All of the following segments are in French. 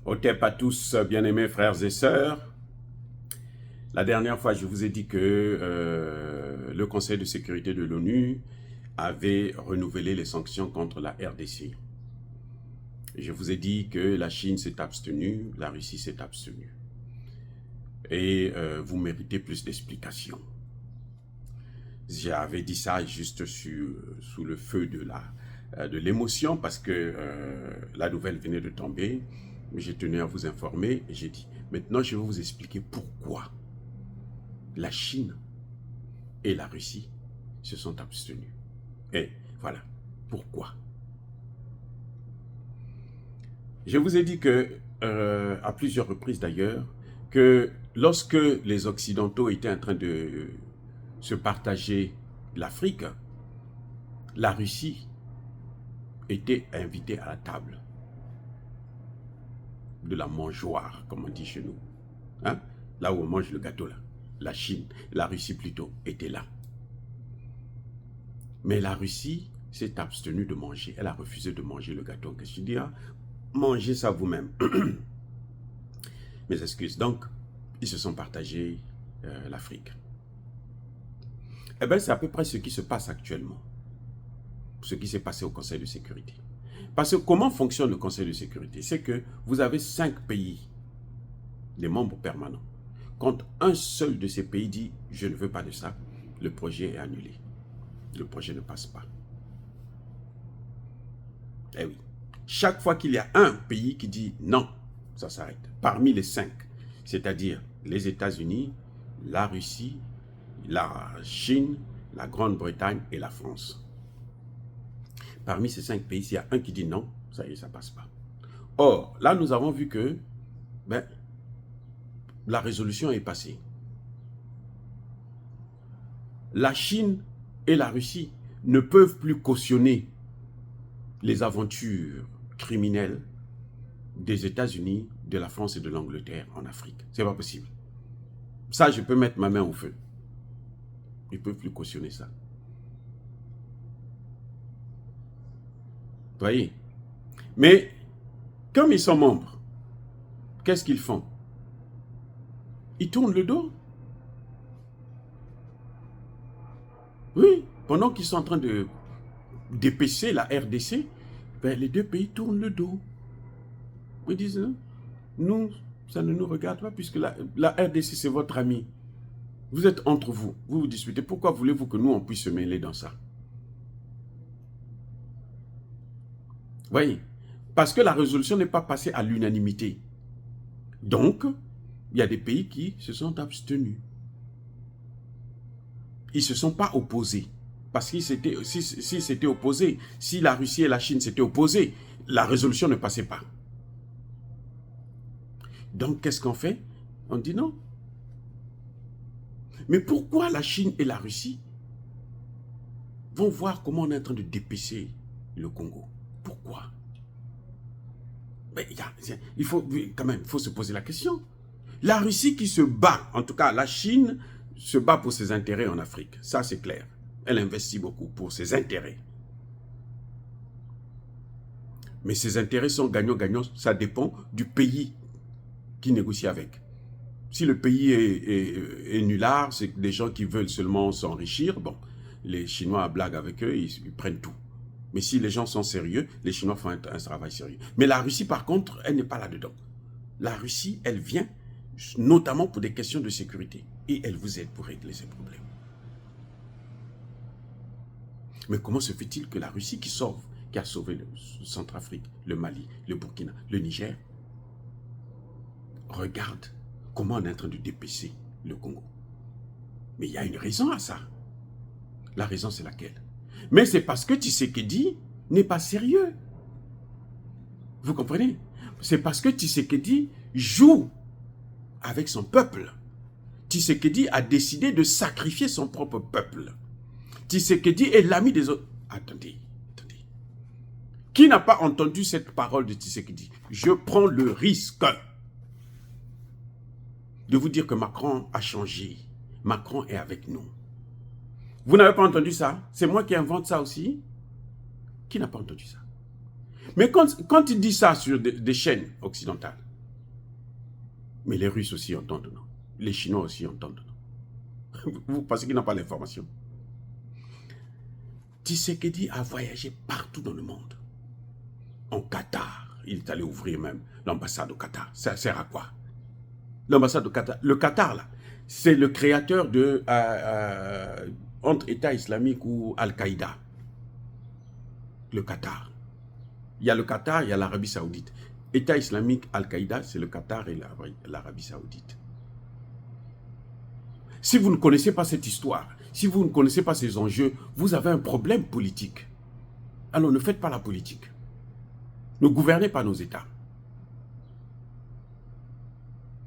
Otep à tous, bien-aimés frères et sœurs. La dernière fois, je vous ai dit que le Conseil de sécurité de l'ONU avait renouvelé les sanctions contre la RDC. Je vous ai dit que la Chine s'est abstenue, la Russie s'est abstenue. Et vous méritez plus d'explications. J'avais dit ça juste sous le feu de l'émotion parce que la nouvelle venait de tomber. J'ai tenu à vous informer et j'ai dit, maintenant je vais vous expliquer pourquoi la Chine et la Russie se sont abstenues. Et voilà, pourquoi. Je vous ai dit que, à plusieurs reprises d'ailleurs, que lorsque les Occidentaux étaient en train de se partager l'Afrique, la Russie était invitée à la table de la mangeoire, comme on dit chez nous. Hein? Là où on mange le gâteau, là. La Chine, la Russie plutôt, était là. Mais la Russie s'est abstenue de manger. Elle a refusé de manger le gâteau. Qu'est-ce que je dis? Mangez ça vous-même. Mes excuses. Donc, ils se sont partagés l'Afrique. Eh bien, c'est à peu près ce qui se passe actuellement. Ce qui s'est passé au Conseil de sécurité. Parce que comment fonctionne le Conseil de sécurité? C'est que vous avez 5 pays, les membres permanents. Quand un seul de ces pays dit « je ne veux pas de ça », le projet est annulé. Le projet ne passe pas. Eh oui. Chaque fois qu'il y a un pays qui dit « non », ça s'arrête. Parmi les 5, c'est-à-dire les États-Unis, la Russie, la Chine, la Grande-Bretagne et la France. Parmi ces 5 pays, s'il y a un qui dit non, ça y est, ça ne passe pas. Or, là, nous avons vu que la résolution est passée. La Chine et la Russie ne peuvent plus cautionner les aventures criminelles des États-Unis, de la France et de l'Angleterre en Afrique. C'est pas possible. Ça, je peux mettre ma main au feu. Ils ne peuvent plus cautionner ça. Vous voyez? Mais, comme ils sont membres, qu'est-ce qu'ils font? Ils tournent le dos. Oui, pendant qu'ils sont en train de dépêcher la RDC, les deux pays tournent le dos. Ils disent, nous, ça ne nous regarde pas puisque la RDC, c'est votre ami. Vous êtes entre vous, vous vous disputez. Pourquoi voulez-vous que nous, on puisse se mêler dans ça? Vous voyez? Parce que la résolution n'est pas passée à l'unanimité. Donc, il y a des pays qui se sont abstenus. Ils ne se sont pas opposés. Parce qu'ils s'étaient opposés, si la Russie et la Chine s'étaient opposés, la résolution ne passait pas. Donc, qu'est-ce qu'on fait? On dit non. Mais pourquoi la Chine et la Russie vont voir comment on est en train de dépêcher le Congo? Pourquoi? Mais il faut quand même, il faut se poser la question. La Russie qui se bat, en tout cas la Chine se bat pour ses intérêts en Afrique. Ça c'est clair. Elle investit beaucoup pour ses intérêts. Mais ses intérêts sont gagnants-gagnants. Ça dépend du pays qui négocie avec. Si le pays est nulard, c'est des gens qui veulent seulement s'enrichir. Bon, les Chinois blaguent avec eux, ils prennent tout. Mais si les gens sont sérieux, les Chinois font un travail sérieux. Mais la Russie, par contre, elle n'est pas là-dedans. La Russie, elle vient notamment pour des questions de sécurité. Et elle vous aide pour régler ces problèmes. Mais comment se fait-il que la Russie qui a sauvé le Centrafrique, le Mali, le Burkina, le Niger, regarde comment on est en train de dépêcher le Congo? Mais il y a une raison à ça. La raison, c'est laquelle? Mais c'est parce que Tshisekedi n'est pas sérieux. Vous comprenez? C'est parce que Tshisekedi joue avec son peuple. Tshisekedi a décidé de sacrifier son propre peuple. Tshisekedi est l'ami des autres. Attendez. Qui n'a pas entendu cette parole de Tshisekedi? Je prends le risque de vous dire que Macron a changé. Macron est avec nous. Vous n'avez pas entendu ça? C'est moi qui invente ça aussi? Qui n'a pas entendu ça? Mais quand il dit ça sur des chaînes occidentales, Mais les Russes aussi entendent, non? Les Chinois aussi entendent, non? Vous pensez qu'ils n'ont pas l'information? Tshisekedi a voyagé partout dans le monde. En Qatar, il est allé ouvrir même l'ambassade au Qatar. Ça sert à quoi? L'ambassade au Qatar. Le Qatar, là, c'est le créateur de entre État islamique ou Al-Qaïda. Le Qatar. Il y a le Qatar, il y a l'Arabie Saoudite. État islamique, Al-Qaïda, c'est le Qatar et l'Arabie Saoudite. Si vous ne connaissez pas cette histoire, si vous ne connaissez pas ces enjeux, vous avez un problème politique. Alors ne faites pas la politique. Ne gouvernez pas nos États.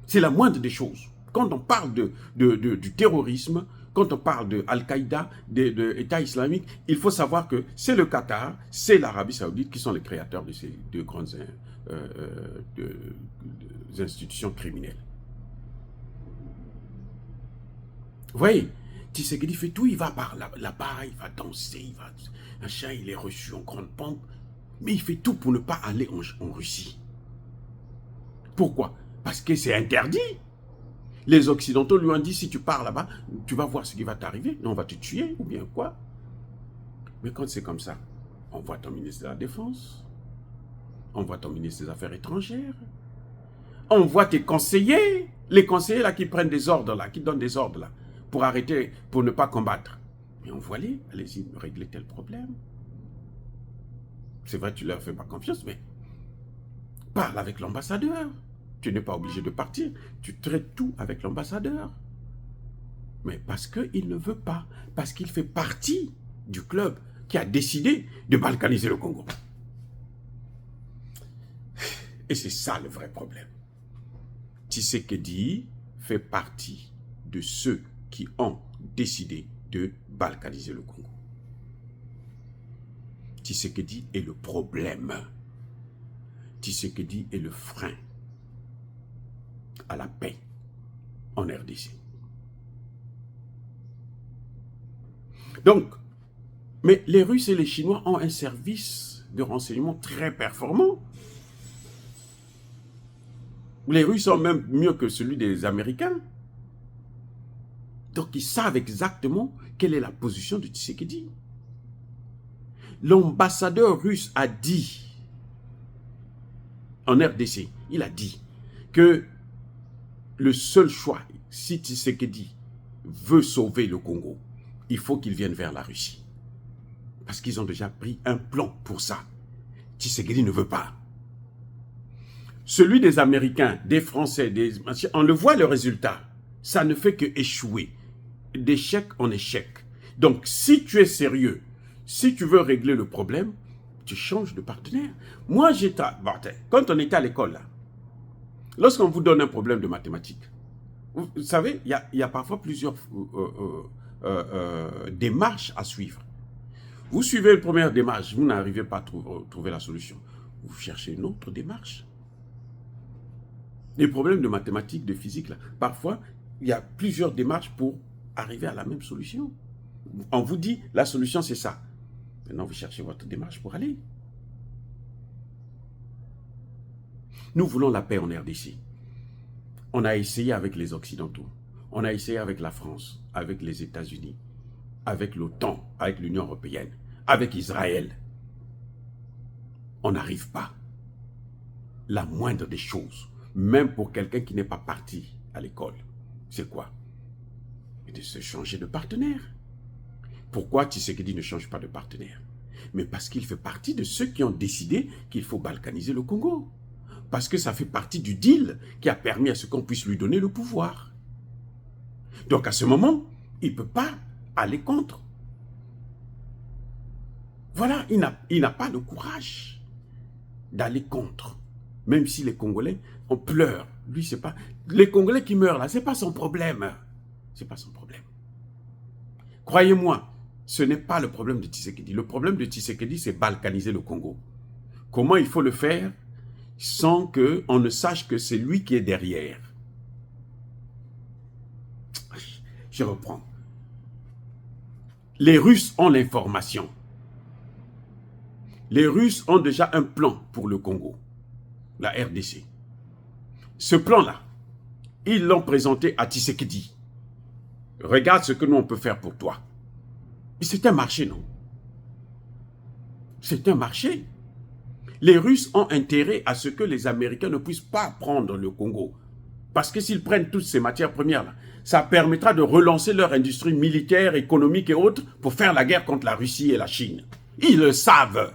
C'est la moindre des choses. Quand on parle du terrorisme, quand on parle de Al-Qaïda, de l'État islamique, il faut savoir que c'est le Qatar, c'est l'Arabie Saoudite qui sont les créateurs de ces deux grandes institutions criminelles. Vous voyez, Tshisekedi fait tout, il va par là-bas, il va danser, il est reçu en grande pompe, mais il fait tout pour ne pas aller en Russie. Pourquoi? Parce que c'est interdit. Les Occidentaux lui ont dit, si tu pars là-bas, tu vas voir ce qui va t'arriver, on va te tuer, ou bien quoi. Mais quand c'est comme ça, on voit ton ministre de la Défense, on voit ton ministre des Affaires étrangères, on voit tes conseillers, les conseillers là qui prennent des ordres là, qui donnent des ordres là, pour arrêter, pour ne pas combattre. Mais on voit les, allez-y, régler tel problème. C'est vrai, tu leur fais pas confiance, mais parle avec l'ambassadeur. Tu n'es pas obligé de partir. Tu traites tout avec l'ambassadeur. Mais parce qu'il ne veut pas. Parce qu'il fait partie du club qui a décidé de balkaniser le Congo. Et c'est ça le vrai problème. Tshisekedi fait partie de ceux qui ont décidé de balkaniser le Congo. Tshisekedi est le problème. Tshisekedi est le frein à la paix en RDC. Donc, mais les Russes et les Chinois ont un service de renseignement très performant. Les Russes sont même mieux que celui des Américains. Donc, ils savent exactement quelle est la position de Tshisekedi. L'ambassadeur russe a dit, en RDC, il a dit que le seul choix, si Tshisekedi veut sauver le Congo, il faut qu'il vienne vers la Russie. Parce qu'ils ont déjà pris un plan pour ça. Tshisekedi ne veut pas. Celui des Américains, des Français, on le voit le résultat. Ça ne fait que échouer. D'échec en échec. Donc, si tu es sérieux, si tu veux régler le problème, tu changes de partenaire. Moi, quand on était à l'école, là, lorsqu'on vous donne un problème de mathématiques, vous savez, il y a parfois plusieurs démarches à suivre. Vous suivez une première démarche, vous n'arrivez pas à trouver la solution. Vous cherchez une autre démarche. Les problèmes de mathématiques, de physique, là, parfois, il y a plusieurs démarches pour arriver à la même solution. On vous dit, la solution, c'est ça. Maintenant, vous cherchez votre démarche pour aller. Nous voulons la paix en RDC. On a essayé avec les Occidentaux. On a essayé avec la France, avec les États-Unis, avec l'OTAN, avec l'Union européenne, avec Israël. On n'arrive pas. La moindre des choses, même pour quelqu'un qui n'est pas parti à l'école, c'est quoi? De se changer de partenaire. Pourquoi Tshisekedi ne change pas de partenaire? Mais parce qu'il fait partie de ceux qui ont décidé qu'il faut balkaniser le Congo. Parce que ça fait partie du deal qui a permis à ce qu'on puisse lui donner le pouvoir. Donc à ce moment, il ne peut pas aller contre. Voilà, il n'a pas le courage d'aller contre. Même si les Congolais, on pleure. Lui, c'est pas... Les Congolais qui meurent là, ce n'est pas son problème. Ce n'est pas son problème. Croyez-moi, ce n'est pas le problème de Tshisekedi. Le problème de Tshisekedi, c'est balkaniser le Congo. Comment il faut le faire sans qu'on ne sache que c'est lui qui est derrière? Je reprends. Les Russes ont l'information. Les Russes ont déjà un plan pour le Congo, la RDC. Ce plan-là, Ils l'ont présenté à Tshisekedi. Regarde ce que nous on peut faire pour toi. C'est un marché, non? C'est un marché. Les Russes ont intérêt à ce que les Américains ne puissent pas prendre le Congo. Parce que s'ils prennent toutes ces matières premières-là, ça permettra de relancer leur industrie militaire, économique et autres pour faire la guerre contre la Russie et la Chine. Ils le savent.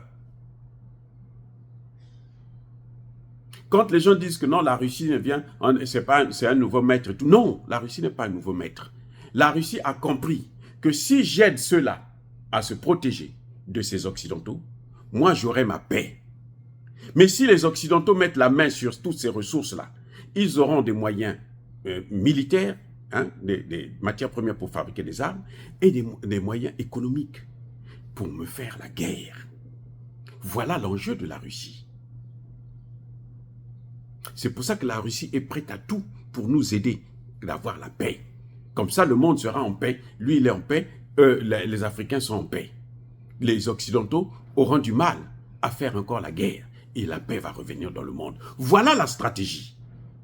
Quand les gens disent que non, la Russie vient, c'est un nouveau maître, tout. Non, la Russie n'est pas un nouveau maître. La Russie a compris que si j'aide ceux-là à se protéger de ces Occidentaux, moi j'aurai ma paix. Mais si les Occidentaux mettent la main sur toutes ces ressources-là, ils auront des moyens militaires, hein, des matières premières pour fabriquer des armes, et des moyens économiques pour me faire la guerre. Voilà l'enjeu de la Russie. C'est pour ça que la Russie est prête à tout pour nous aider d'avoir la paix. Comme ça, le monde sera en paix. Lui, il est en paix. Les Africains sont en paix. Les Occidentaux auront du mal à faire encore la guerre. Et la paix va revenir dans le monde. Voilà la stratégie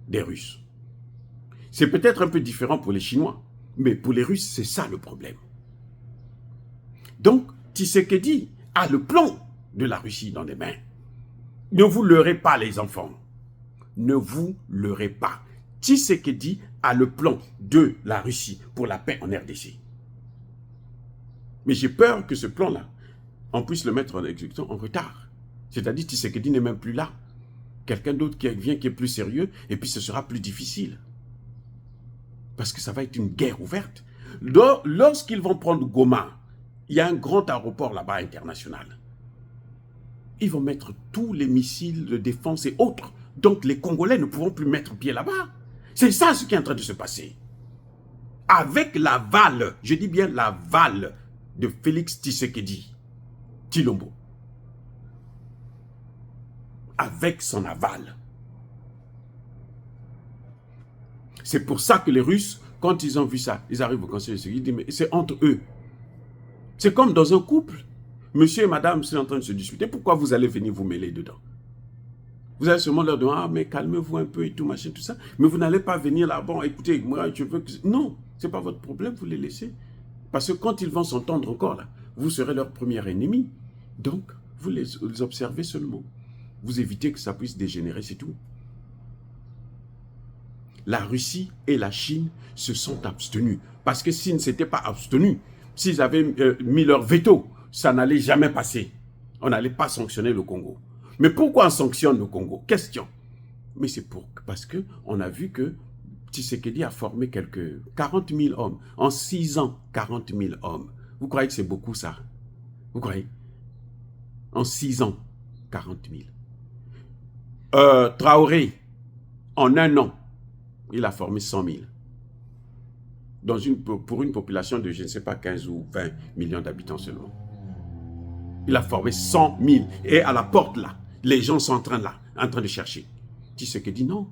des Russes. C'est peut-être un peu différent pour les Chinois. Mais pour les Russes, c'est ça le problème. Donc, Tshisekedi a le plan de la Russie dans les mains. Ne vous leurrez pas, les enfants. Ne vous leurrez pas. Tshisekedi a le plan de la Russie pour la paix en RDC. Mais j'ai peur que ce plan-là, on puisse le mettre en exécution en retard. C'est-à-dire que Tshisekedi n'est même plus là. Quelqu'un d'autre qui vient, qui est plus sérieux, et puis ce sera plus difficile. Parce que ça va être une guerre ouverte. Lorsqu'ils vont prendre Goma, il y a un grand aéroport là-bas international. Ils vont mettre tous les missiles de défense et autres. Donc les Congolais ne pourront plus mettre pied là-bas. C'est ça ce qui est en train de se passer. Avec l'aval, je dis bien l'aval de Félix Tshisekedi Tshilombo. Avec son aval. C'est pour ça que les Russes, quand ils ont vu ça, ils arrivent au Conseil de sécurité, ils disent, mais c'est entre eux. C'est comme dans un couple. Monsieur et madame sont en train de se disputer, pourquoi vous allez venir vous mêler dedans? Vous allez seulement leur dire, ah, mais calmez-vous un peu et tout, machin, tout ça. Mais vous n'allez pas venir là, bon, écoutez, moi, je veux que... Non, ce n'est pas votre problème, vous les laissez. Parce que quand ils vont s'entendre encore, là, vous serez leur premier ennemi. Donc, vous les observez seulement. Vous évitez que ça puisse dégénérer, c'est tout. La Russie et la Chine se sont abstenus. Parce que s'ils ne s'étaient pas abstenus, s'ils avaient mis leur veto, ça n'allait jamais passer. On n'allait pas sanctionner le Congo. Mais pourquoi on sanctionne le Congo? Question. Mais c'est parce qu'on a vu que Tshisekedi a formé 40 000 hommes. En 6 ans, 40 000 hommes. Vous croyez que c'est beaucoup ça? Vous croyez? En 6 ans, 40 000. Traoré, en 1 an, il a formé 100 000. Pour une population de, je ne sais pas, 15 ou 20 millions d'habitants seulement. Il a formé 100 000. Et à la porte là, les gens sont en train de chercher. Tshisekedi non.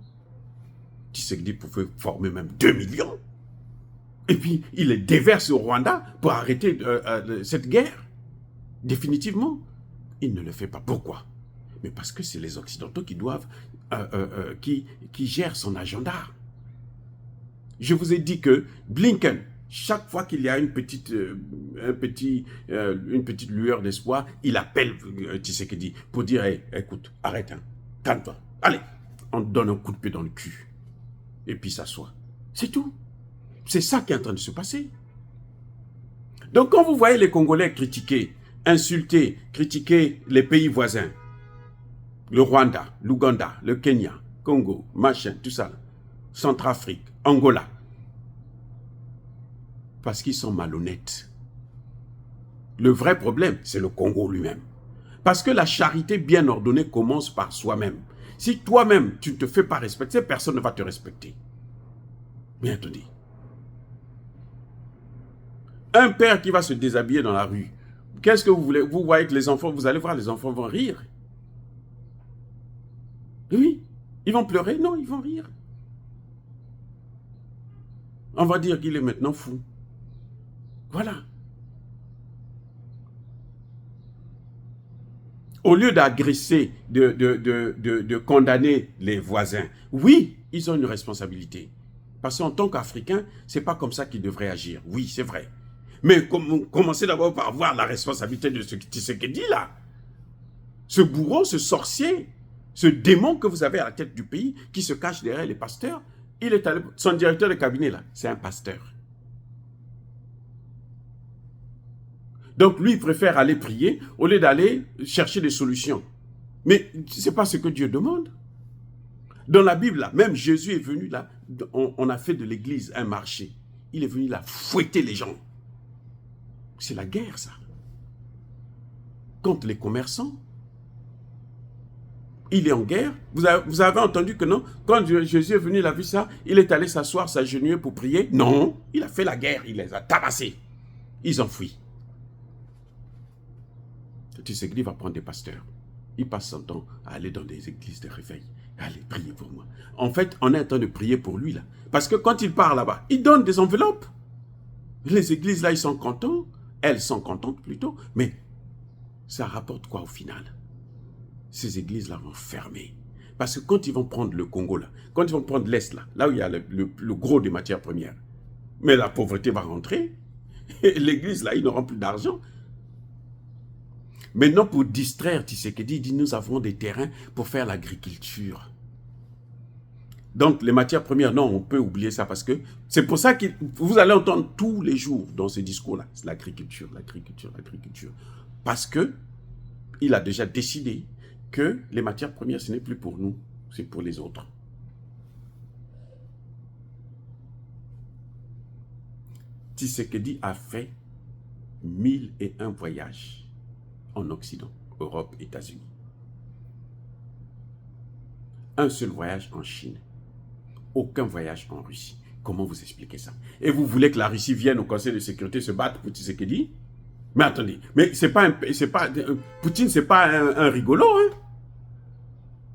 Tshisekedi pouvait former même 2 millions. Et puis, il les déverse au Rwanda pour arrêter cette guerre. Définitivement. Il ne le fait pas. Pourquoi? Mais parce que c'est les Occidentaux qui doivent, qui gèrent son agenda. Je vous ai dit que Blinken, chaque fois qu'il y a une petite lueur d'espoir, il appelle Tshisekedi pour dire hey, écoute, arrête, hein, calme-toi, allez, on te donne un coup de pied dans le cul. Et puis s'assoit. C'est tout. C'est ça qui est en train de se passer. Donc quand vous voyez les Congolais critiquer, insulter, critiquer les pays voisins, le Rwanda, l'Ouganda, le Kenya, Congo, machin, tout ça, Centrafrique, Angola, parce qu'ils sont malhonnêtes. Le vrai problème, c'est le Congo lui-même. Parce que la charité bien ordonnée commence par soi-même. Si toi-même, tu ne te fais pas respecter, personne ne va te respecter. Bien te dire. Un père qui va se déshabiller dans la rue, qu'est-ce que vous voulez? Vous voyez que les enfants, vous allez voir, les enfants vont rire. Oui, ils vont pleurer? Non, ils vont rire. On va dire qu'il est maintenant fou. Voilà. Au lieu d'agresser, de condamner les voisins, oui, ils ont une responsabilité. Parce qu'en tant qu'Africain, ce n'est pas comme ça qu'il devrait agir. Oui, c'est vrai. Mais commencez d'abord par voir la responsabilité de ce qu'il dit là. Ce bourreau, ce sorcier, ce démon que vous avez à la tête du pays, qui se cache derrière les pasteurs, son directeur de cabinet là, c'est un pasteur. Donc lui, il préfère aller prier au lieu d'aller chercher des solutions. Mais ce n'est pas ce que Dieu demande. Dans la Bible, là, même Jésus est venu là, on a fait de l'église un marché. Il est venu là fouetter les gens. C'est la guerre, ça. Contre les commerçants. Il est en guerre. Vous avez entendu que non? Quand Jésus est venu, il a vu ça, il est allé s'asseoir, s'agenouiller pour prier. Non, il a fait la guerre, il les a tabassés. Ils ont fui. Tu sais qu'il va prendre des pasteurs. Il passe son temps à aller dans des églises de réveil. Allez, priez pour moi. En fait, on est en train de prier pour lui, là. Parce que quand il part là-bas, il donne des enveloppes. Les églises, là, ils sont contents. Elles sont contentes, plutôt. Mais ça rapporte quoi au final? Ces églises-là vont fermer. Parce que quand ils vont prendre le Congo, là, quand ils vont prendre l'Est, là où il y a le gros des matières premières, mais la pauvreté va rentrer. L'église, là, ils n'auront plus d'argent. Maintenant, pour distraire Tshisekedi, il dit, nous avons des terrains pour faire l'agriculture. Donc, les matières premières, non, on peut oublier ça parce que c'est pour ça que vous allez entendre tous les jours dans ces discours-là, c'est l'agriculture, l'agriculture, l'agriculture. Parce que il a déjà décidé que les matières premières, ce n'est plus pour nous, c'est pour les autres. Tshisekedi a fait 1001 voyages en Occident, Europe, États-Unis. Un seul voyage en Chine. Aucun voyage en Russie. Comment vous expliquez ça? Et vous voulez que la Russie vienne au Conseil de sécurité se battre pour Tshisekedi? Mais attendez, mais c'est pas Poutine, c'est pas un rigolo, hein?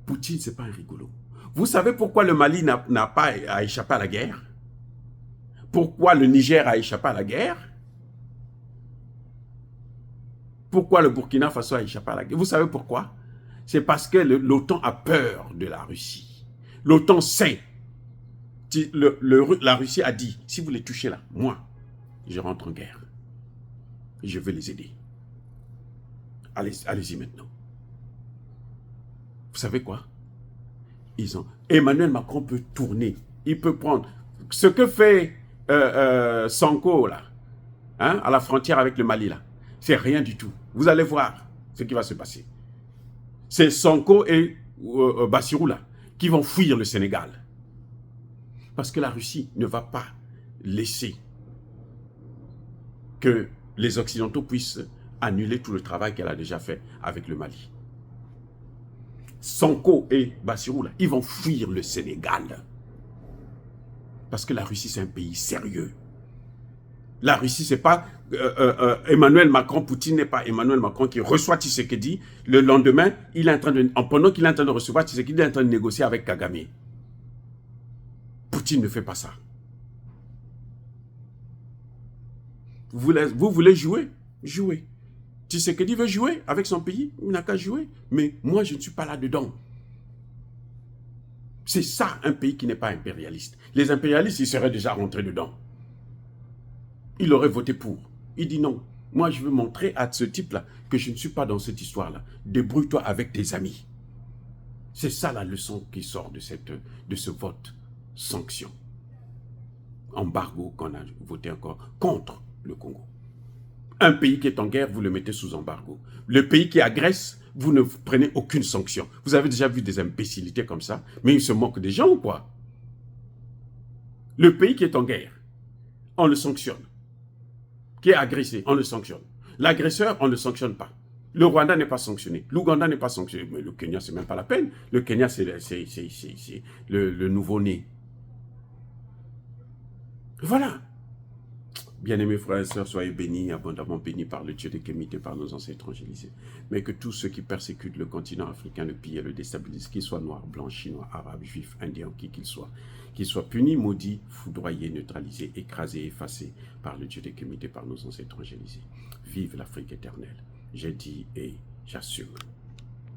Poutine, c'est pas un rigolo. Vous savez pourquoi le Mali n'a pas échappé à la guerre? Pourquoi le Niger a échappé à la guerre? Pourquoi le Burkina Faso a échappé à la guerre? Vous savez pourquoi? C'est parce que l'OTAN a peur de la Russie. L'OTAN sait. La Russie a dit, si vous les touchez là, moi, je rentre en guerre. Je vais les aider. Allez-y maintenant. Vous savez quoi? Emmanuel Macron peut tourner. Il peut prendre ce que fait Sanko là, hein, à la frontière avec le Mali là. C'est rien du tout. Vous allez voir ce qui va se passer. C'est Sanko et Bassirou là qui vont fuir le Sénégal. Parce que la Russie ne va pas laisser que les Occidentaux puissent annuler tout le travail qu'elle a déjà fait avec le Mali. Sanko et Bassirou là, ils vont fuir le Sénégal. Parce que la Russie, c'est un pays sérieux. La Russie, c'est pas Emmanuel Macron, Poutine n'est pas Emmanuel Macron qui reçoit Tshisekedi. Le lendemain, pendant qu'il est en train de recevoir Tshisekedi, il est en train de négocier avec Kagame. Poutine ne fait pas ça. Vous voulez jouer? Jouez. Tshisekedi veut jouer avec son pays, il n'a qu'à jouer. Mais moi, je ne suis pas là-dedans. C'est ça, un pays qui n'est pas impérialiste. Les impérialistes, ils seraient déjà rentrés dedans. Il aurait voté pour. Il dit non. Moi, je veux montrer à ce type-là que je ne suis pas dans cette histoire-là. Débrouille-toi avec tes amis. C'est ça la leçon qui sort de ce vote sanction. Embargo qu'on a voté encore contre le Congo. Un pays qui est en guerre, vous le mettez sous embargo. Le pays qui agresse, vous ne prenez aucune sanction. Vous avez déjà vu des imbécilités comme ça, mais ils se moquent des gens ou quoi? Le pays qui est en guerre, on le sanctionne. Qui est agressé, on le sanctionne. L'agresseur, on ne le sanctionne pas. Le Rwanda n'est pas sanctionné. L'Ouganda n'est pas sanctionné. Mais le Kenya, c'est même pas la peine. Le Kenya, c'est le nouveau-né. Voilà. Bien-aimés frères et sœurs, soyez bénis, abondamment bénis par le Dieu des Kémités, par nos ancêtres angélisés. Mais que tous ceux qui persécutent le continent africain, le pillent et le déstabilisent, qu'ils soient noirs, blancs, chinois, arabes, juifs, indiens, qui qu'ils soient punis, maudits, foudroyés, neutralisés, écrasés, effacés par le Dieu des Kémités, par nos ancêtres angélisés. Vive l'Afrique éternelle. J'ai dit et j'assume.